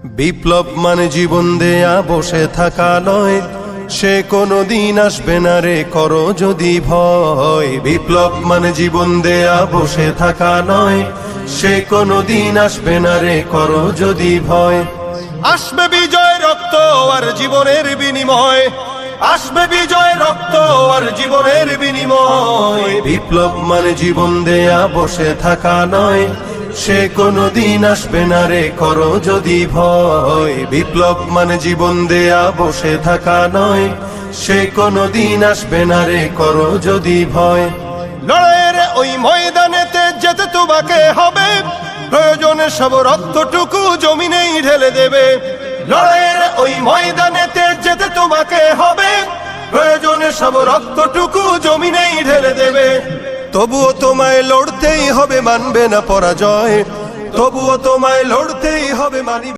বিপ্লব মানে জীবন দেয়া বসে থাকা নয়, সে কোনদিন আসবে না রে করো যদি ভয়। বিপ্লব মানে জীবন দেয়া বসে থাকা নয়, সে কোনদিন আসবে না রে করো যদি ভয়। আসবে বিজয় রক্ত আর জীবনের বিনিময়, আসবে বিজয় রক্ত আর জীবনের বিনিময়। বিপ্লব মানে জীবন দেয়া বসে থাকা নয়, সে কোনদিন আসবে না রে করো যদি ভয়। বিপ্লব মানে জীবন দেয়া বসে থাকা নয়, সে কোনদিন আসবে না রে করো যদি ভয়। লড়াইয়ের ওই ময়দানেতে যেতে তোমাকে হবে, প্রয়োজনে সব রক্তটুকু জমিনেই ঢেলে দেবে। লড়াইয়ের ওই ময়দানেতে যেতে তোমাকে হবে, প্রয়োজনে সব রক্তটুকু জমিনেই ঢেলে দেবে। তবুও তোমায় লড়তেই হবে, মানবে না পরাজয়। তবুও তোমায় লড়তেই হবে, মানিবে